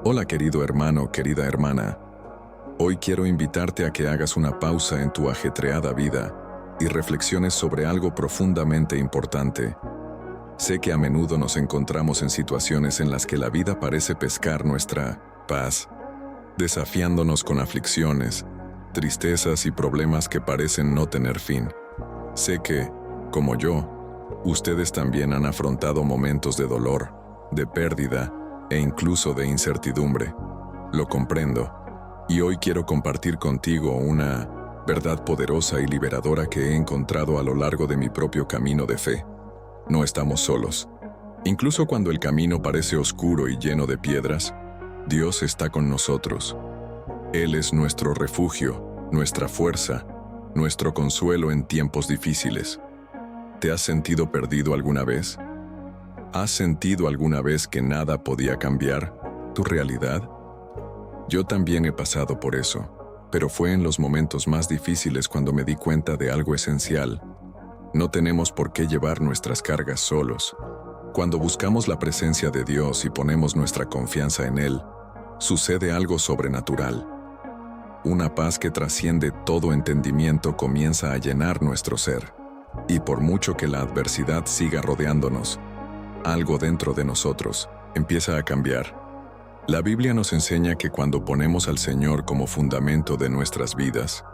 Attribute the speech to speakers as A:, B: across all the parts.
A: Hola querido hermano, querida hermana. Hoy quiero invitarte a que hagas una pausa en tu ajetreada vida y reflexiones sobre algo profundamente importante. Sé que a menudo nos encontramos en situaciones en las que la vida parece pescar nuestra paz, desafiándonos con aflicciones, tristezas y problemas que parecen no tener fin. Sé que, como yo, ustedes también han afrontado momentos de dolor, de pérdida e incluso de incertidumbre. Lo comprendo, y hoy quiero compartir contigo una verdad poderosa y liberadora que he encontrado a lo largo de mi propio camino de fe. No estamos solos. Incluso cuando el camino parece oscuro y lleno de piedras, Dios está con nosotros. Él es nuestro refugio, nuestra fuerza, nuestro consuelo en tiempos difíciles. ¿Te has sentido perdido alguna vez? ¿Has sentido alguna vez que nada podía cambiar tu realidad? Yo también he pasado por eso, pero fue en los momentos más difíciles cuando me di cuenta de algo esencial. No tenemos por qué llevar nuestras cargas solos. Cuando buscamos la presencia de Dios y ponemos nuestra confianza en Él, sucede algo sobrenatural. Una paz que trasciende todo entendimiento comienza a llenar nuestro ser. Y por mucho que la adversidad siga rodeándonos, algo dentro de nosotros empieza a cambiar. La Biblia nos enseña que cuando ponemos al Señor como fundamento de nuestras vidas,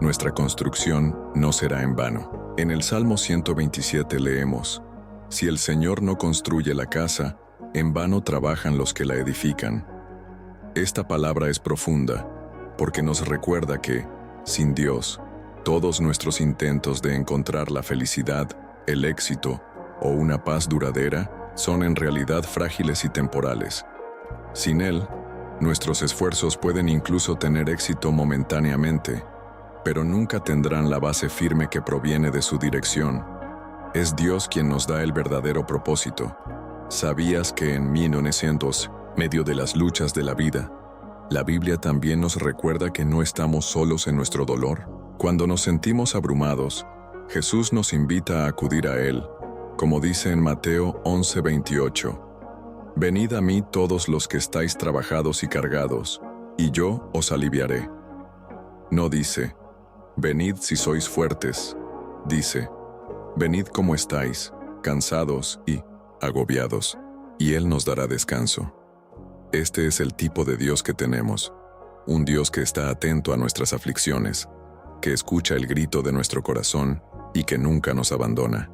A: nuestra construcción no será en vano. En el Salmo 127 leemos: Si el Señor no construye la casa, en vano trabajan los que la edifican. Esta palabra es profunda, porque nos recuerda que, sin Dios, todos nuestros intentos de encontrar la felicidad, el éxito o una paz duradera son en realidad frágiles y temporales. Sin Él, nuestros esfuerzos pueden incluso tener éxito momentáneamente, pero nunca tendrán la base firme que proviene de su dirección. Es Dios quien nos da el verdadero propósito. ¿Sabías que en 1900, medio de las luchas de la vida, la Biblia también nos recuerda que no estamos solos en nuestro dolor? Cuando nos sentimos abrumados, Jesús nos invita a acudir a Él, como dice en Mateo 11:28. Venid a mí todos los que estáis trabajados y cargados, y yo os aliviaré. No dice, venid si sois fuertes. Dice, venid como estáis, cansados y agobiados, y Él nos dará descanso. Este es el tipo de Dios que tenemos, un Dios que está atento a nuestras aflicciones, que escucha el grito de nuestro corazón y que nunca nos abandona.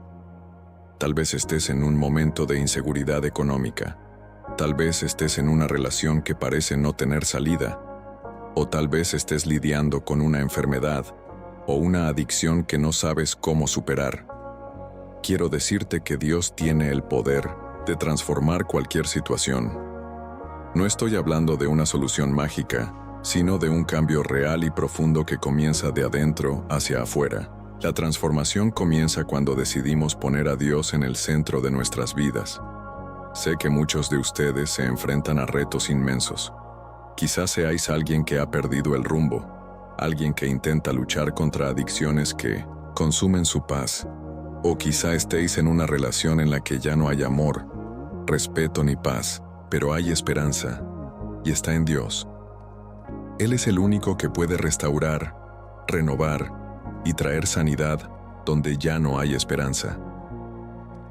A: Tal vez estés en un momento de inseguridad económica. Tal vez estés en una relación que parece no tener salida. O tal vez estés lidiando con una enfermedad o una adicción que no sabes cómo superar. Quiero decirte que Dios tiene el poder de transformar cualquier situación. No estoy hablando de una solución mágica, sino de un cambio real y profundo que comienza de adentro hacia afuera. La transformación comienza cuando decidimos poner a Dios en el centro de nuestras vidas. Sé que muchos de ustedes se enfrentan a retos inmensos. Quizás seáis alguien que ha perdido el rumbo, alguien que intenta luchar contra adicciones que consumen su paz, o quizá estéis en una relación en la que ya no hay amor, respeto ni paz, pero hay esperanza, y está en Dios. Él es el único que puede restaurar, renovar y traer sanidad donde ya no hay esperanza.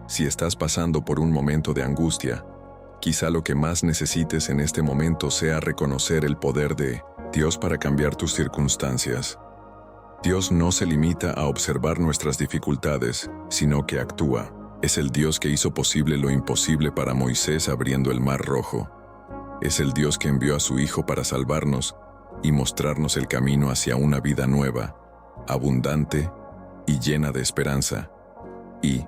A: Si estás pasando por un momento de angustia, quizá lo que más necesites en este momento sea reconocer el poder de Dios para cambiar tus circunstancias. Dios no se limita a observar nuestras dificultades, sino que actúa. Es el Dios que hizo posible lo imposible para Moisés abriendo el Mar Rojo. Es el Dios que envió a su Hijo para salvarnos y mostrarnos el camino hacia una vida nueva, abundante y llena de esperanza. Y,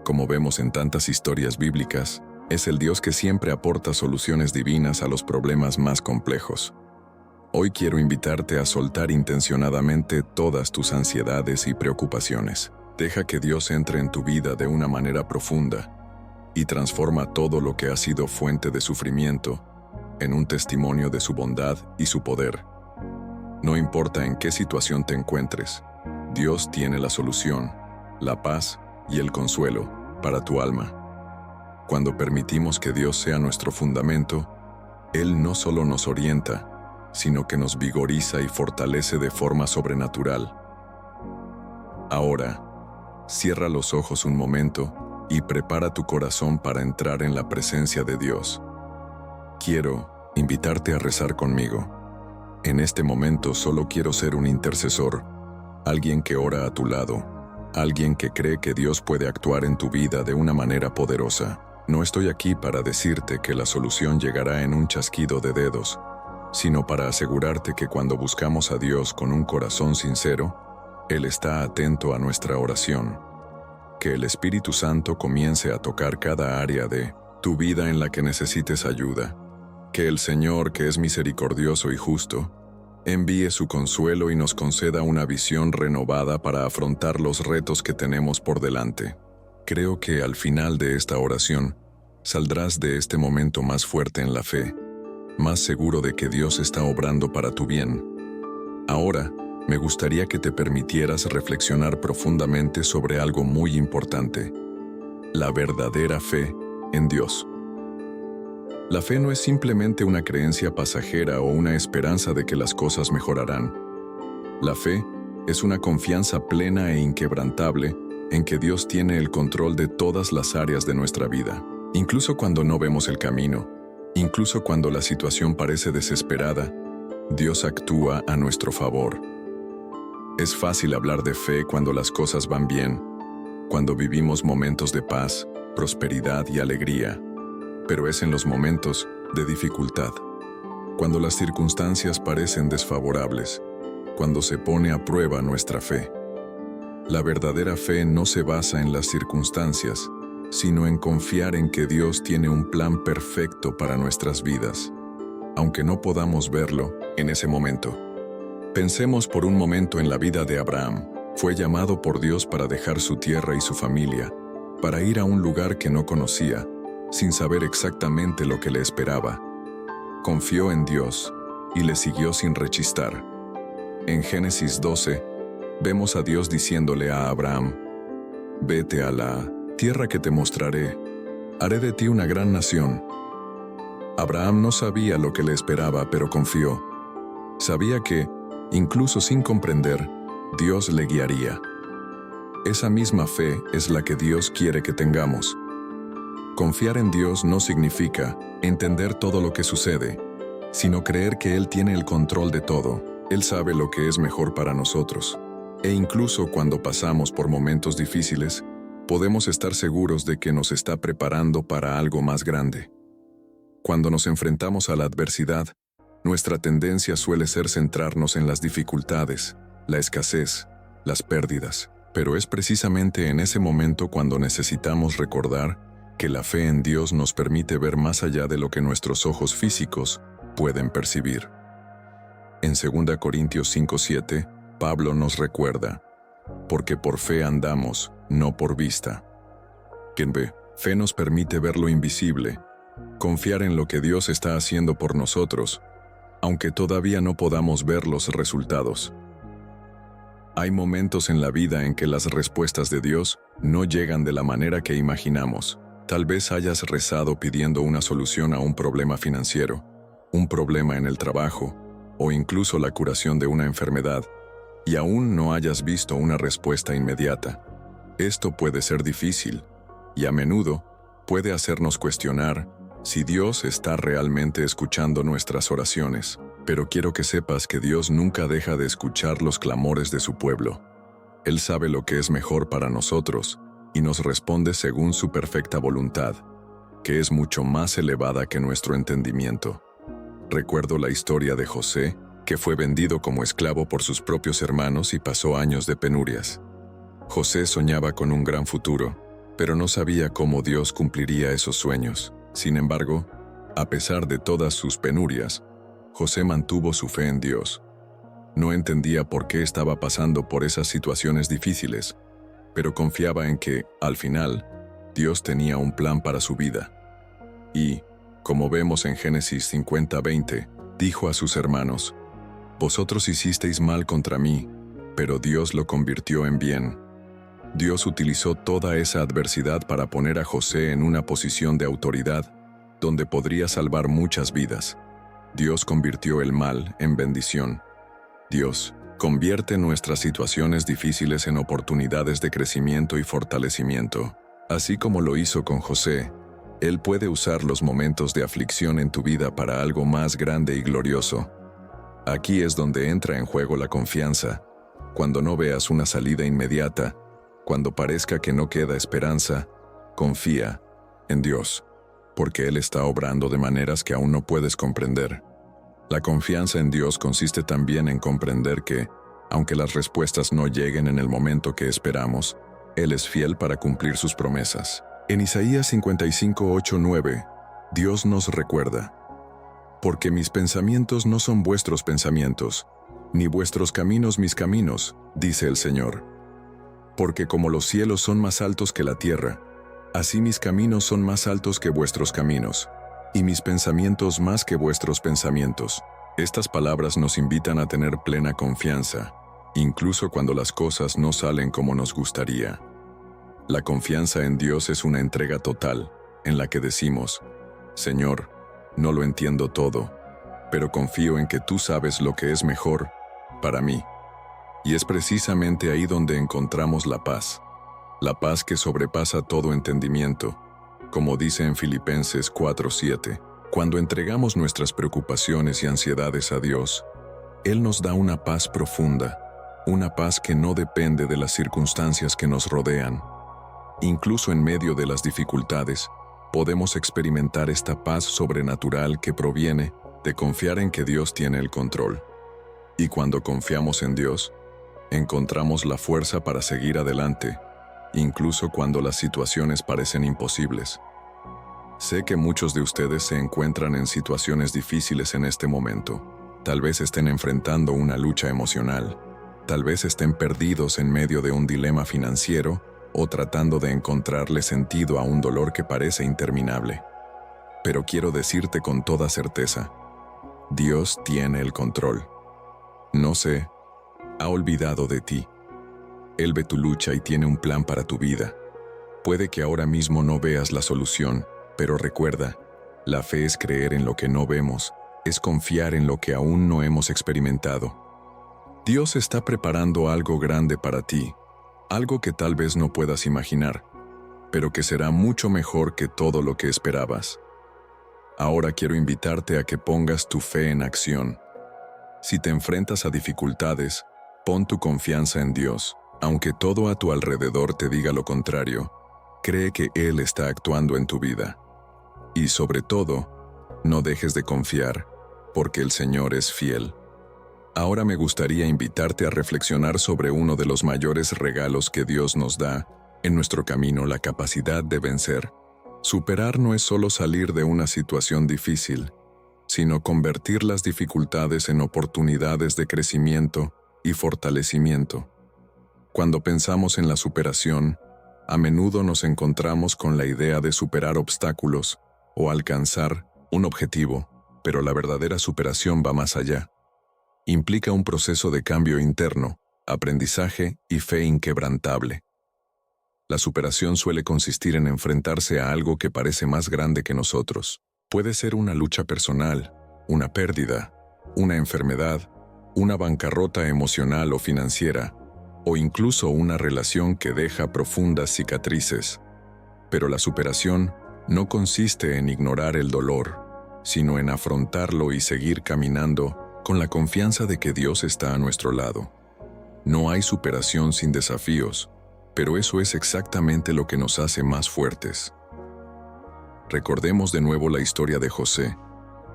A: como vemos en tantas historias bíblicas, es el Dios que siempre aporta soluciones divinas a los problemas más complejos. Hoy quiero invitarte a soltar intencionadamente todas tus ansiedades y preocupaciones. Deja que Dios entre en tu vida de una manera profunda y transforma todo lo que ha sido fuente de sufrimiento en un testimonio de su bondad y su poder. No importa en qué situación te encuentres, Dios tiene la solución, la paz y el consuelo para tu alma. Cuando permitimos que Dios sea nuestro fundamento, Él no solo nos orienta, sino que nos vigoriza y fortalece de forma sobrenatural. Ahora, cierra los ojos un momento y prepara tu corazón para entrar en la presencia de Dios. Quiero invitarte a rezar conmigo. En este momento solo quiero ser un intercesor, alguien que ora a tu lado, alguien que cree que Dios puede actuar en tu vida de una manera poderosa. No estoy aquí para decirte que la solución llegará en un chasquido de dedos, sino para asegurarte que cuando buscamos a Dios con un corazón sincero, Él está atento a nuestra oración. Que el Espíritu Santo comience a tocar cada área de tu vida en la que necesites ayuda. Que el Señor, que es misericordioso y justo, envíe su consuelo y nos conceda una visión renovada para afrontar los retos que tenemos por delante. Creo que al final de esta oración, saldrás de este momento más fuerte en la fe, más seguro de que Dios está obrando para tu bien. Ahora, me gustaría que te permitieras reflexionar profundamente sobre algo muy importante: la verdadera fe en Dios. La fe no es simplemente una creencia pasajera o una esperanza de que las cosas mejorarán. La fe es una confianza plena e inquebrantable en que Dios tiene el control de todas las áreas de nuestra vida. Incluso cuando no vemos el camino, incluso cuando la situación parece desesperada, Dios actúa a nuestro favor. Es fácil hablar de fe cuando las cosas van bien, cuando vivimos momentos de paz, prosperidad y alegría, pero es en los momentos de dificultad, cuando las circunstancias parecen desfavorables, cuando se pone a prueba nuestra fe. La verdadera fe no se basa en las circunstancias, sino en confiar en que Dios tiene un plan perfecto para nuestras vidas, aunque no podamos verlo en ese momento. Pensemos por un momento en la vida de Abraham. Fue llamado por Dios para dejar su tierra y su familia, para ir a un lugar que no conocía, sin saber exactamente lo que le esperaba. Confió en Dios y le siguió sin rechistar. En Génesis 12, vemos a Dios diciéndole a Abraham: «Vete a la tierra que te mostraré, haré de ti una gran nación». Abraham no sabía lo que le esperaba, pero confió. Sabía que, incluso sin comprender, Dios le guiaría. Esa misma fe es la que Dios quiere que tengamos. Confiar en Dios no significa entender todo lo que sucede, sino creer que Él tiene el control de todo. Él sabe lo que es mejor para nosotros. E incluso cuando pasamos por momentos difíciles, podemos estar seguros de que nos está preparando para algo más grande. Cuando nos enfrentamos a la adversidad, nuestra tendencia suele ser centrarnos en las dificultades, la escasez, las pérdidas. Pero es precisamente en ese momento cuando necesitamos recordar que la fe en Dios nos permite ver más allá de lo que nuestros ojos físicos pueden percibir. En 2 Corintios 5:7, Pablo nos recuerda: «Porque por fe andamos, no por vista». Fe nos permite ver lo invisible, confiar en lo que Dios está haciendo por nosotros, aunque todavía no podamos ver los resultados. Hay momentos en la vida en que las respuestas de Dios no llegan de la manera que imaginamos. Tal vez hayas rezado pidiendo una solución a un problema financiero, un problema en el trabajo, o incluso la curación de una enfermedad, y aún no hayas visto una respuesta inmediata. Esto puede ser difícil, y a menudo puede hacernos cuestionar si Dios está realmente escuchando nuestras oraciones. Pero quiero que sepas que Dios nunca deja de escuchar los clamores de su pueblo. Él sabe lo que es mejor para nosotros y nos responde según su perfecta voluntad, que es mucho más elevada que nuestro entendimiento. Recuerdo la historia de José, que fue vendido como esclavo por sus propios hermanos y pasó años de penurias. José soñaba con un gran futuro, pero no sabía cómo Dios cumpliría esos sueños. Sin embargo, a pesar de todas sus penurias, José mantuvo su fe en Dios. No entendía por qué estaba pasando por esas situaciones difíciles, pero confiaba en que, al final, Dios tenía un plan para su vida. Y, como vemos en Génesis 50:20, dijo a sus hermanos: «Vosotros hicisteis mal contra mí, pero Dios lo convirtió en bien». Dios utilizó toda esa adversidad para poner a José en una posición de autoridad, donde podría salvar muchas vidas. Dios convirtió el mal en bendición. Dios convierte nuestras situaciones difíciles en oportunidades de crecimiento y fortalecimiento. Así como lo hizo con José, Él puede usar los momentos de aflicción en tu vida para algo más grande y glorioso. Aquí es donde entra en juego la confianza. Cuando no veas una salida inmediata, cuando parezca que no queda esperanza, confía en Dios, porque Él está obrando de maneras que aún no puedes comprender. La confianza en Dios consiste también en comprender que, aunque las respuestas no lleguen en el momento que esperamos, Él es fiel para cumplir sus promesas. En Isaías 55:8-9, Dios nos recuerda: porque mis pensamientos no son vuestros pensamientos, ni vuestros caminos mis caminos, dice el Señor. Porque como los cielos son más altos que la tierra, así mis caminos son más altos que vuestros caminos, y mis pensamientos más que vuestros pensamientos. Estas palabras nos invitan a tener plena confianza, incluso cuando las cosas no salen como nos gustaría. La confianza en Dios es una entrega total, en la que decimos: Señor, no lo entiendo todo, pero confío en que tú sabes lo que es mejor para mí. Y es precisamente ahí donde encontramos la paz que sobrepasa todo entendimiento, como dice en Filipenses 4:7. Cuando entregamos nuestras preocupaciones y ansiedades a Dios, Él nos da una paz profunda, una paz que no depende de las circunstancias que nos rodean. Incluso en medio de las dificultades, podemos experimentar esta paz sobrenatural que proviene de confiar en que Dios tiene el control. Y cuando confiamos en Dios, encontramos la fuerza para seguir adelante, incluso cuando las situaciones parecen imposibles. Sé que muchos de ustedes se encuentran en situaciones difíciles en este momento. Tal vez estén enfrentando una lucha emocional. Tal vez estén perdidos en medio de un dilema financiero o tratando de encontrarle sentido a un dolor que parece interminable. Pero quiero decirte con toda certeza: Dios tiene el control. No se ha olvidado de ti. Él ve tu lucha y tiene un plan para tu vida. Puede que ahora mismo no veas la solución, pero recuerda, la fe es creer en lo que no vemos, es confiar en lo que aún no hemos experimentado. Dios está preparando algo grande para ti, algo que tal vez no puedas imaginar, pero que será mucho mejor que todo lo que esperabas. Ahora quiero invitarte a que pongas tu fe en acción. Si te enfrentas a dificultades, pon tu confianza en Dios. Aunque todo a tu alrededor te diga lo contrario, cree que Él está actuando en tu vida. Y sobre todo, no dejes de confiar, porque el Señor es fiel. Ahora me gustaría invitarte a reflexionar sobre uno de los mayores regalos que Dios nos da en nuestro camino: la capacidad de vencer. Superar no es solo salir de una situación difícil, sino convertir las dificultades en oportunidades de crecimiento y fortalecimiento. Cuando pensamos en la superación, a menudo nos encontramos con la idea de superar obstáculos o alcanzar un objetivo, pero la verdadera superación va más allá. Implica un proceso de cambio interno, aprendizaje y fe inquebrantable. La superación suele consistir en enfrentarse a algo que parece más grande que nosotros. Puede ser una lucha personal, una pérdida, una enfermedad, una bancarrota emocional o financiera, o incluso una relación que deja profundas cicatrices. Pero la superación no consiste en ignorar el dolor, sino en afrontarlo y seguir caminando con la confianza de que Dios está a nuestro lado. No hay superación sin desafíos, pero eso es exactamente lo que nos hace más fuertes. Recordemos de nuevo la historia de José,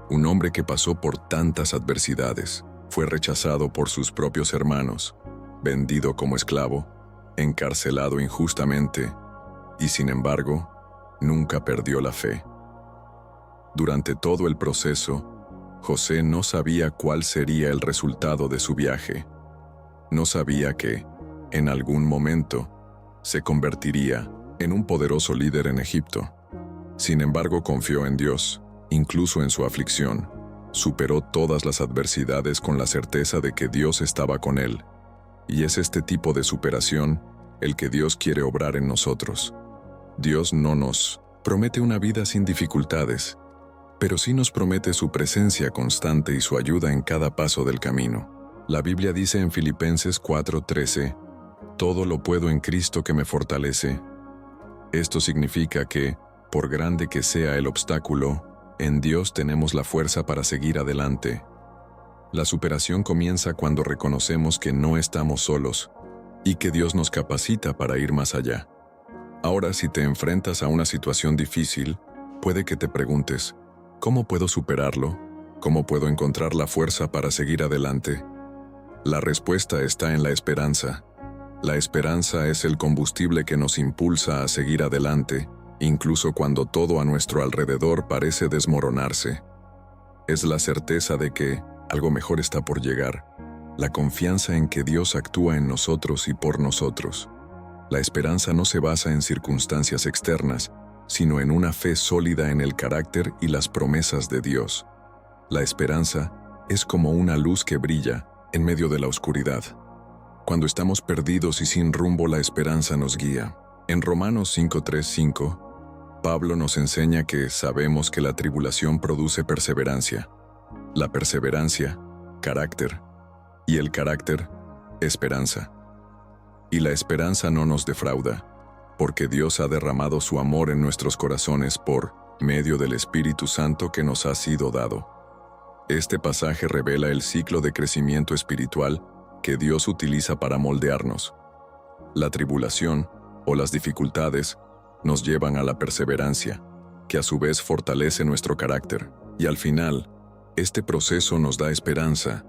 A: un hombre que pasó por tantas adversidades. Fue rechazado por sus propios hermanos, vendido como esclavo, encarcelado injustamente, y sin embargo, nunca perdió la fe. Durante todo el proceso, José no sabía cuál sería el resultado de su viaje. No sabía que, en algún momento, se convertiría en un poderoso líder en Egipto. Sin embargo, confió en Dios, incluso en su aflicción. Superó todas las adversidades con la certeza de que Dios estaba con él. Y es este tipo de superación el que Dios quiere obrar en nosotros. Dios no nos promete una vida sin dificultades. pero sí nos promete su presencia constante y su ayuda en cada paso del camino. La Biblia dice en Filipenses 4:13, «Todo lo puedo en Cristo que me fortalece». Esto significa que, por grande que sea el obstáculo, en Dios tenemos la fuerza para seguir adelante. La superación comienza cuando reconocemos que no estamos solos y que Dios nos capacita para ir más allá. Ahora, si te enfrentas a una situación difícil, puede que te preguntes, ¿cómo puedo superarlo? ¿Cómo puedo encontrar la fuerza para seguir adelante? La respuesta está en la esperanza. La esperanza es el combustible que nos impulsa a seguir adelante, incluso cuando todo a nuestro alrededor parece desmoronarse. Es la certeza de que algo mejor está por llegar, la confianza en que Dios actúa en nosotros y por nosotros. La esperanza no se basa en circunstancias externas, sino en una fe sólida en el carácter y las promesas de Dios. La esperanza es como una luz que brilla en medio de la oscuridad. Cuando estamos perdidos y sin rumbo, la esperanza nos guía. En Romanos 5:3-5, Pablo nos enseña que sabemos que la tribulación produce perseverancia. La perseverancia, carácter, y el carácter, esperanza. Y la esperanza no nos defrauda, porque Dios ha derramado su amor en nuestros corazones por medio del Espíritu Santo que nos ha sido dado. Este pasaje revela el ciclo de crecimiento espiritual que Dios utiliza para moldearnos. La tribulación, o las dificultades, nos llevan a la perseverancia, que a su vez fortalece nuestro carácter, y al final, este proceso nos da esperanza,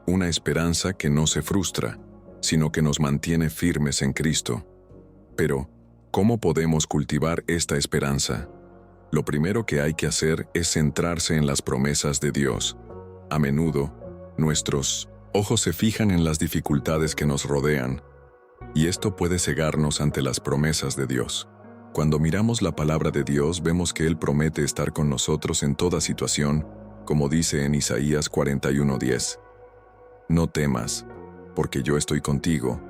A: una esperanza que no se frustra, sino que nos mantiene firmes en Cristo. Pero, ¿cómo podemos cultivar esta esperanza? Lo primero que hay que hacer es centrarse en las promesas de Dios. A menudo, nuestros ojos se fijan en las dificultades que nos rodean, y esto puede cegarnos ante las promesas de Dios. Cuando miramos la palabra de Dios, vemos que Él promete estar con nosotros en toda situación, como dice en Isaías 41:10. No temas, porque yo estoy contigo.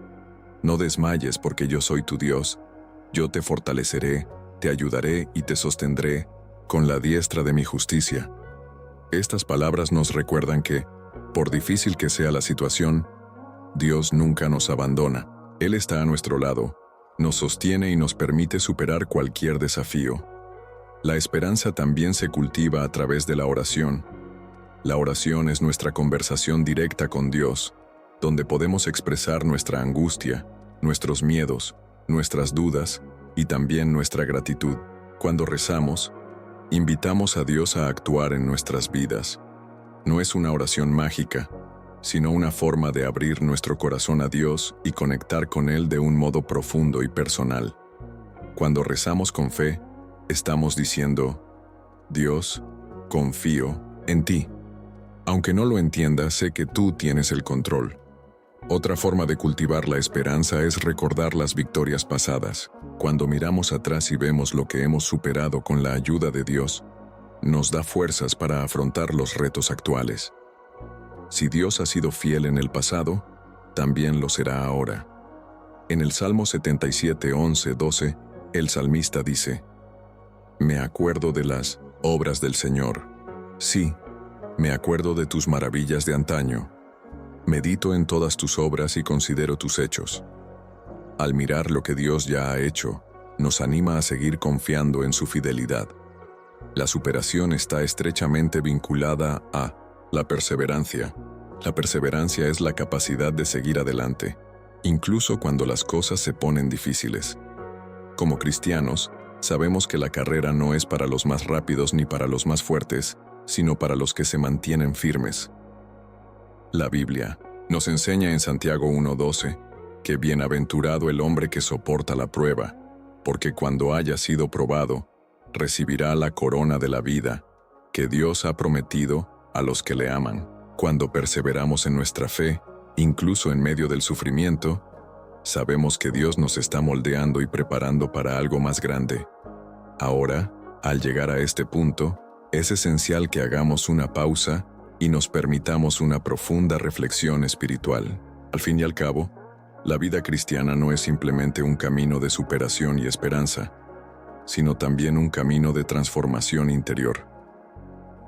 A: No desmayes, porque yo soy tu Dios. Yo te fortaleceré, te ayudaré y te sostendré con la diestra de mi justicia. Estas palabras nos recuerdan que, por difícil que sea la situación, Dios nunca nos abandona. Él está a nuestro lado, nos sostiene y nos permite superar cualquier desafío. La esperanza también se cultiva a través de la oración. La oración es nuestra conversación directa con Dios, donde podemos expresar nuestra angustia, nuestros miedos, nuestras dudas y también nuestra gratitud. Cuando rezamos, invitamos a Dios a actuar en nuestras vidas. No es una oración mágica, sino una forma de abrir nuestro corazón a Dios y conectar con Él de un modo profundo y personal. Cuando rezamos con fe, estamos diciendo, Dios, confío en ti. Aunque no lo entienda, sé que tú tienes el control. Otra forma de cultivar la esperanza es recordar las victorias pasadas. Cuando miramos atrás y vemos lo que hemos superado con la ayuda de Dios, nos da fuerzas para afrontar los retos actuales. Si Dios ha sido fiel en el pasado, también lo será ahora. En el Salmo 77:11-12, el salmista dice, Me acuerdo de las obras del Señor. Sí, me acuerdo de tus maravillas de antaño. Medito en todas tus obras y considero tus hechos. Al mirar lo que Dios ya ha hecho, nos anima a seguir confiando en su fidelidad. La superación está estrechamente vinculada a la perseverancia. La perseverancia es la capacidad de seguir adelante, incluso cuando las cosas se ponen difíciles. Como cristianos, sabemos que la carrera no es para los más rápidos ni para los más fuertes, sino para los que se mantienen firmes. La Biblia nos enseña en Santiago 1:12 que bienaventurado el hombre que soporta la prueba, porque cuando haya sido probado, recibirá la corona de la vida que Dios ha prometido a los que le aman. Cuando perseveramos en nuestra fe, incluso en medio del sufrimiento, sabemos que Dios nos está moldeando y preparando para algo más grande. Ahora, al llegar a este punto, es esencial que hagamos una pausa y nos permitamos una profunda reflexión espiritual. Al fin y al cabo, la vida cristiana no es simplemente un camino de superación y esperanza, sino también un camino de transformación interior.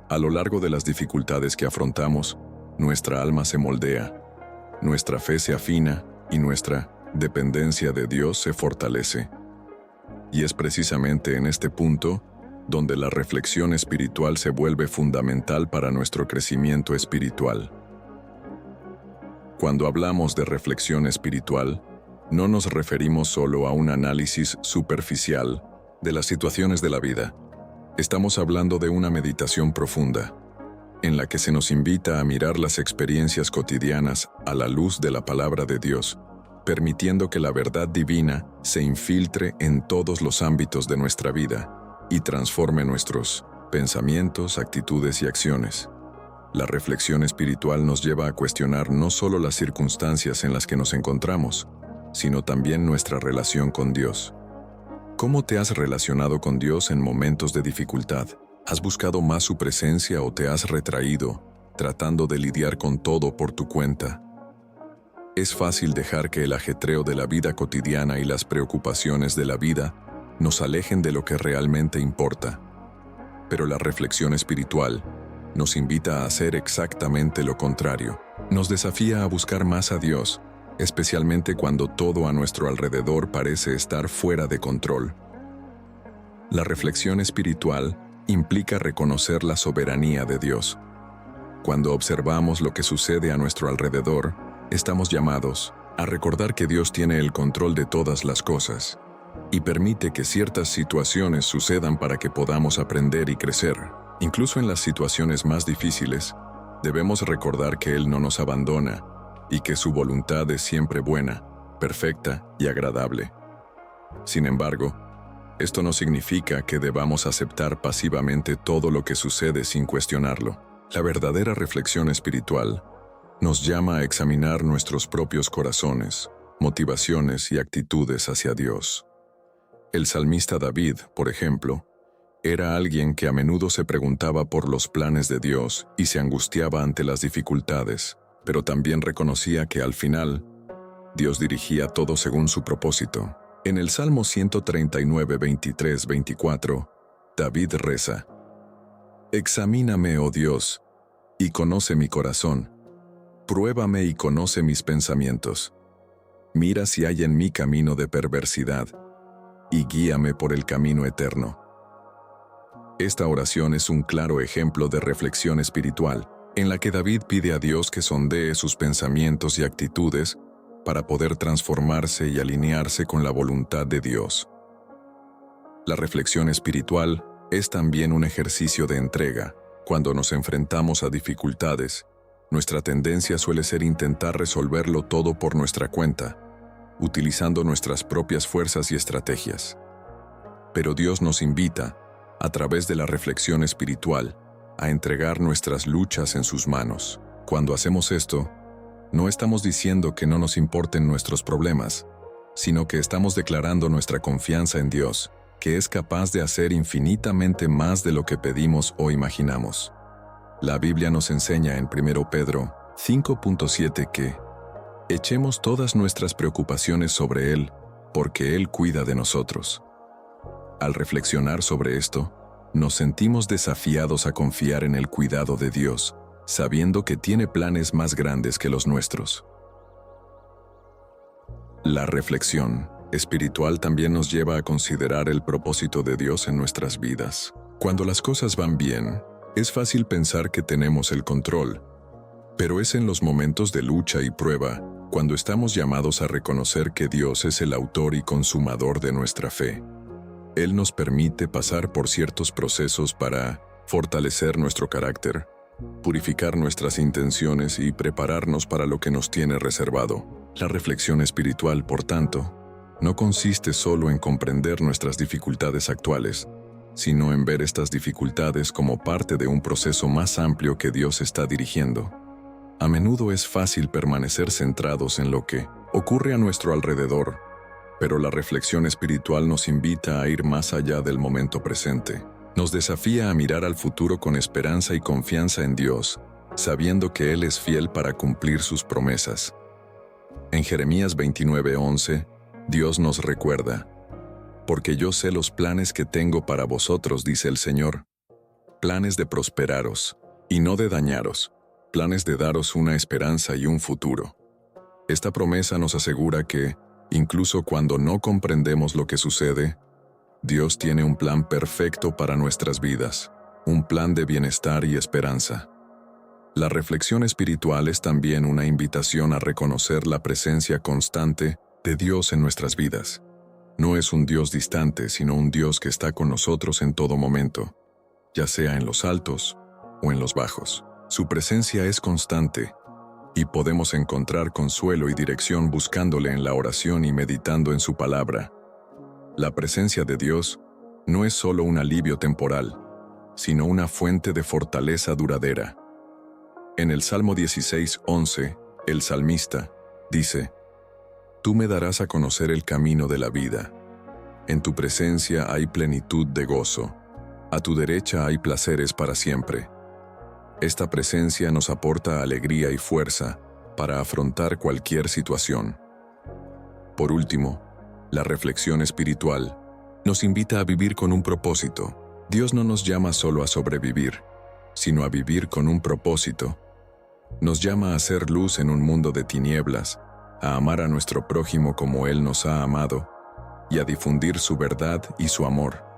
A: A lo largo de las dificultades que afrontamos, nuestra alma se moldea, nuestra fe se afina y nuestra dependencia de Dios se fortalece. Y es precisamente en este punto donde la reflexión espiritual se vuelve fundamental para nuestro crecimiento espiritual. Cuando hablamos de reflexión espiritual, no nos referimos solo a un análisis superficial de las situaciones de la vida. Estamos hablando de una meditación profunda, en la que se nos invita a mirar las experiencias cotidianas a la luz de la palabra de Dios, permitiendo que la verdad divina se infiltre en todos los ámbitos de nuestra vida y transforme nuestros pensamientos, actitudes y acciones. La reflexión espiritual nos lleva a cuestionar no solo las circunstancias en las que nos encontramos, sino también nuestra relación con Dios. ¿Cómo te has relacionado con Dios en momentos de dificultad? ¿Has buscado más su presencia o te has retraído, tratando de lidiar con todo por tu cuenta? Es fácil dejar que el ajetreo de la vida cotidiana y las preocupaciones de la vida nos alejen de lo que realmente importa. Pero la reflexión espiritual nos invita a hacer exactamente lo contrario. Nos desafía a buscar más a Dios, especialmente cuando todo a nuestro alrededor parece estar fuera de control. La reflexión espiritual implica reconocer la soberanía de Dios. Cuando observamos lo que sucede a nuestro alrededor, estamos llamados a recordar que Dios tiene el control de todas las cosas y permite que ciertas situaciones sucedan para que podamos aprender y crecer. Incluso en las situaciones más difíciles, debemos recordar que Él no nos abandona y que su voluntad es siempre buena, perfecta y agradable. Sin embargo, esto no significa que debamos aceptar pasivamente todo lo que sucede sin cuestionarlo. La verdadera reflexión espiritual nos llama a examinar nuestros propios corazones, motivaciones y actitudes hacia Dios. El salmista David, por ejemplo, era alguien que a menudo se preguntaba por los planes de Dios y se angustiaba ante las dificultades, pero también reconocía que al final, Dios dirigía todo según su propósito. En el Salmo 139, 23, 24, David reza: «Examíname, oh Dios, y conoce mi corazón. Pruébame y conoce mis pensamientos. Mira si hay en mí camino de perversidad, y guíame por el camino eterno». Esta oración es un claro ejemplo de reflexión espiritual, en la que David pide a Dios que sondee sus pensamientos y actitudes para poder transformarse y alinearse con la voluntad de Dios. La reflexión espiritual es también un ejercicio de entrega. Cuando nos enfrentamos a dificultades, nuestra tendencia suele ser intentar resolverlo todo por nuestra cuenta, utilizando nuestras propias fuerzas y estrategias. Pero Dios nos invita, a través de la reflexión espiritual, a entregar nuestras luchas en sus manos. Cuando hacemos esto, no estamos diciendo que no nos importen nuestros problemas, sino que estamos declarando nuestra confianza en Dios, que es capaz de hacer infinitamente más de lo que pedimos o imaginamos. La Biblia nos enseña en 1 Pedro 5.7 que echemos todas nuestras preocupaciones sobre Él, porque Él cuida de nosotros. Al reflexionar sobre esto, nos sentimos desafiados a confiar en el cuidado de Dios, sabiendo que tiene planes más grandes que los nuestros. La reflexión espiritual también nos lleva a considerar el propósito de Dios en nuestras vidas. Cuando las cosas van bien, es fácil pensar que tenemos el control, pero es en los momentos de lucha y prueba cuando estamos llamados a reconocer que Dios es el autor y consumador de nuestra fe. Él nos permite pasar por ciertos procesos para fortalecer nuestro carácter, purificar nuestras intenciones y prepararnos para lo que nos tiene reservado. La reflexión espiritual, por tanto, no consiste solo en comprender nuestras dificultades actuales, sino en ver estas dificultades como parte de un proceso más amplio que Dios está dirigiendo. A menudo es fácil permanecer centrados en lo que ocurre a nuestro alrededor, pero la reflexión espiritual nos invita a ir más allá del momento presente. Nos desafía a mirar al futuro con esperanza y confianza en Dios, sabiendo que Él es fiel para cumplir sus promesas. En Jeremías 29:11, Dios nos recuerda: «Porque yo sé los planes que tengo para vosotros, dice el Señor, planes de prosperaros, y no de dañaros, planes de daros una esperanza y un futuro. Esta promesa nos asegura que, incluso cuando no comprendemos lo que sucede, Dios tiene un plan perfecto para nuestras vidas, un plan de bienestar y esperanza. La reflexión espiritual es también una invitación a reconocer la presencia constante de Dios en nuestras vidas. No es un Dios distante, sino un Dios que está con nosotros en todo momento, ya sea en los altos o en los bajos. Su presencia es constante, y podemos encontrar consuelo y dirección buscándole en la oración y meditando en su palabra. La presencia de Dios no es solo un alivio temporal, sino una fuente de fortaleza duradera. En el Salmo 16:11, el salmista dice: Tú me darás a conocer el camino de la vida. En tu presencia hay plenitud de gozo. A tu derecha hay placeres para siempre. Esta presencia nos aporta alegría y fuerza para afrontar cualquier situación. Por último, la reflexión espiritual nos invita a vivir con un propósito. Dios no nos llama solo a sobrevivir, sino a vivir con un propósito. Nos llama a ser luz en un mundo de tinieblas, a amar a nuestro prójimo como Él nos ha amado, y a difundir su verdad y su amor.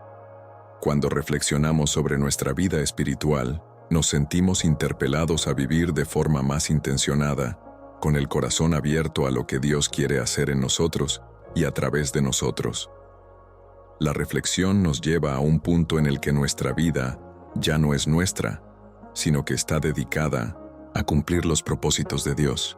A: Cuando reflexionamos sobre nuestra vida espiritual, nos sentimos interpelados a vivir de forma más intencionada, con el corazón abierto a lo que Dios quiere hacer en nosotros y a través de nosotros. La reflexión nos lleva a un punto en el que nuestra vida ya no es nuestra, sino que está dedicada a cumplir los propósitos de Dios.